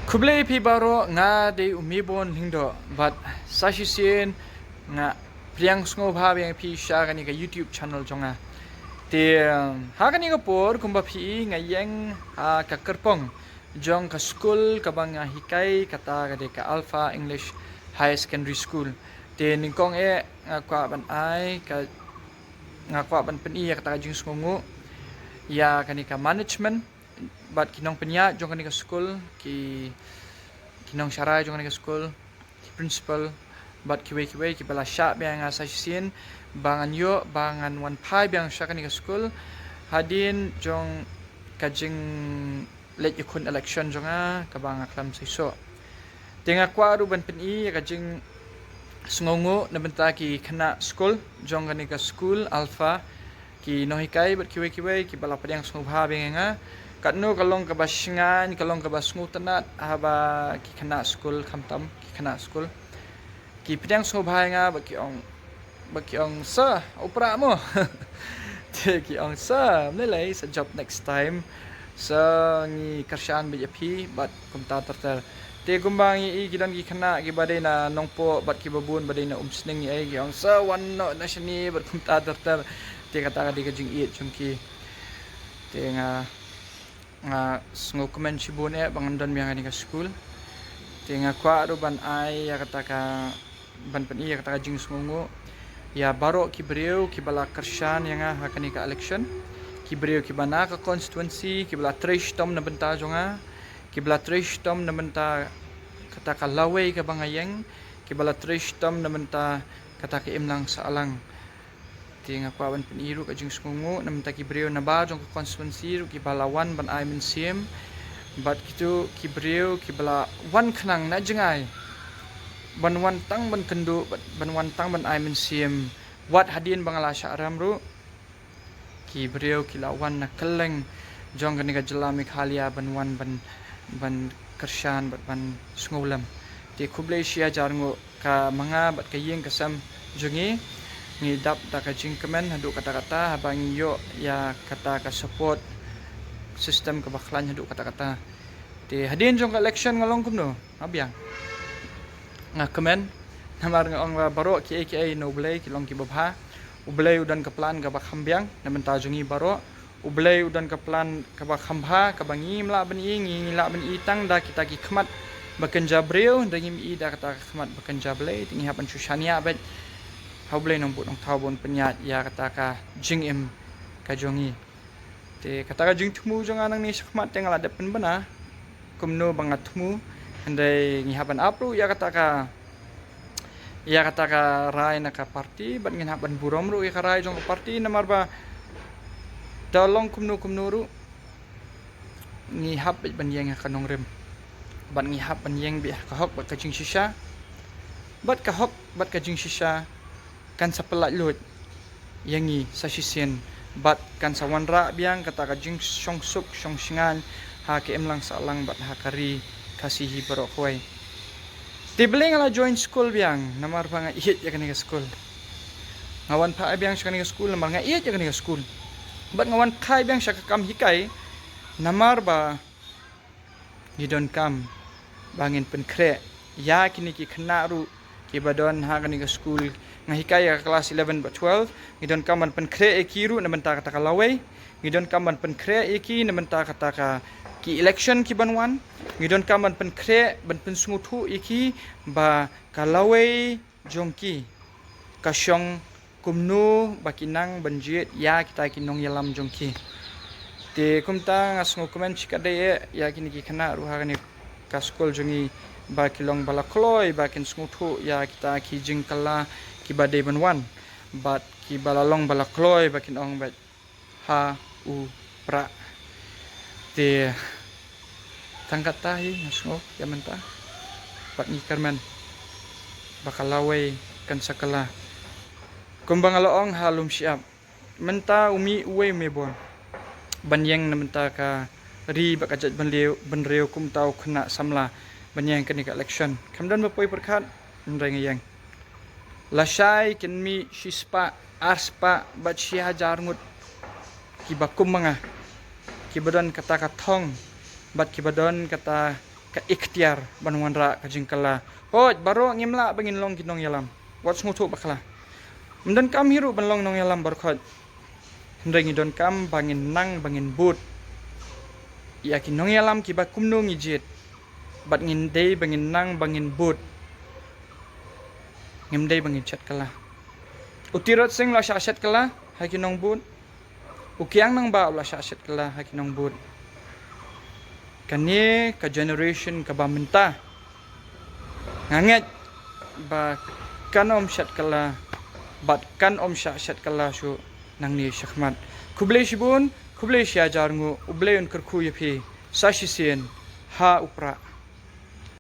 Kublai pi baro nga de umibon hindo but sashisien nga priang sngo bha yang pi sha gani ka YouTube channel jonga te ha gani ka por kumba pi nga yang ka kerpong jong ka school ka bang hikai kata ka de ka Alpha English High Secondary School te ningkong nga kwa ban ai ka nga kwa ban pen ya kata jing sngo ya kani ka management but kinong penya jong kani ka school kinong syarai jong kani ka school ki principal but kiwe ki bala sya biang asa sin bangan yo bangan wan pai biang sya kani ka school hadin jong kajing let yakun election jonga ka bang aklam siso tenga kwa ru ban peni kajing sngongo na benta ki khana school jong kani ka school Alpha ki nohikai but kiwe ki bala padang snubha benga katno kalong ka basingan kalong ka basngutanat haba ki khana school khamtam ki khana school ki padang snubha nga baki ong sa upra mo te ki ong sa nilai sa job next time sa ni karsyan BJP but kumta tartar te gumbang i gidan ki khana ki badai na nongpo bat ki babun badai na umsning ai ki ong sa wan no na shani but kumta tartar te kata ka di ka jing iit chungki te nga sngo komen shibun bangandan biang ni ka school te nga kwa ro ban ai ya kata ka ban pen ya kata ka jing sngo ya baro ki breu ki bala karshan yang hakani ka election ki breu ki bana ka constituency ki bala trish tom na benta jonga ki bala trish tom na benta kata ka laway ka bangayeng ki bala trish tom na benta kata ka imlang sa alang ti nga kwaban piniru ka jing sungu nam ta ki breu na ba jong ka constituency ru ki balawan ban ai min sim bat kitu ki breu ki bala wan khnang na jingai ban wan tang ban kendu ban wan tang ban ai min sim wat hadin bangala sya ram ru ki breu ki lawan na keleng jong ka ni ka jalami khalia ban wan ban kershan ban sungulam ti khublei sia jarngo ka manga bat ka yeng kasam jungi ngidap ta ka jingkemen hadu kata-kata habang yo ya kata ka support system ka baklan hadu kata-kata ti hadin jong ka election ngalong kumno abyang nga kemen namar nga ong baro ki aka no blay ki long ki babha ublay udan ka plan ka bakhambyang namen ta jungi baro ublay udan ka plan ka bakhambha ka bangi mla ban ingi la ban itang da kita ki khmat bakan jabreu dangim i da kata khmat bakan jablay tingi hapan sushania bet haublay nong but nong thawbon penyat ya kata ka jing im ka jongi te kata ka jing thumu jonga nang ni sakmat tengala depen bana kumno bangat thumu andai ngihaban apru ya kata ka rai na ka party ban ngihaban burom ru ya ka rai jong ka party namar ba dalong kumno ru ngihap ban yang ka nong rem ban ngihap ban yang bi ka hok ba ka jing shisha bat ka hok bat ka jing shisha kan sa pelat lut yangi sa sisien bat kan sa wanra biang kata ka jing song suk song singan ha ke emlang sa lang bat ha kari kasihi barok hoy tibling ala join school biang namar pa nga iit ya kani ka school ngawan pa biang sa kani ka school namar nga iit ya kani ka school bat ngawan kai biang sa kakam hikai namar ba you don't come bangin pen kre ya kini ki khna ru ki badon ha kani ka school nga hikaya ka class 11 ba 12 ngidon kaman pen kre ekiru na menta kata ka laway ngidon kaman pen kre eki na menta kata ka ki election ki banwan ngidon kaman pen kre ban pen sunguthu eki ba ka laway jongki ka syong kumnu bakinang banjit ya kita kinong yalam jongki te kumta ngas ngokumen chikade ya kini ki khana ruha ni ka school jongi ba kilong bala kloy ba kin sunguthu ya kita ki jingkala ki badai banwan bat ki balalong bala kloy bakin ong bat ha u pra te tangkat tahi ngasngo yamenta pat ni karman bakalaway kan sakala kumbang aloong halum siap menta umi uwe mebon banyeng na menta ka ri bakajat banreu kum tau khna samla banyeng kanika election kamdan bapoy perkhat ndrai ngayang lasai kenmi shispa arspa bat shia jarngut ki bakum manga ki badan kata kathong bat ki badan kata ka ikhtiar banwanra ka jingkala hoj baro ngimla bangin long kinong yalam wat smutu bakla mdan kam hiru ban long nong yalam barkhot hendrengi don kam bangin nang bangin but ya kinong yalam ki ba kumno ngijit bat ngin dei bangin nang bangin but ngim dei bangin chat kala utirot sing la shat kala ha kinong but ukiang nang ba la shat kala ha kinong but kani ka generation ka baminta nganget ba kanom shat kala bat kan om shat kala shu nang ni shakhmat kuble shibun kuble sha jarngu ubleun kurkhu yapi sashisien ha upra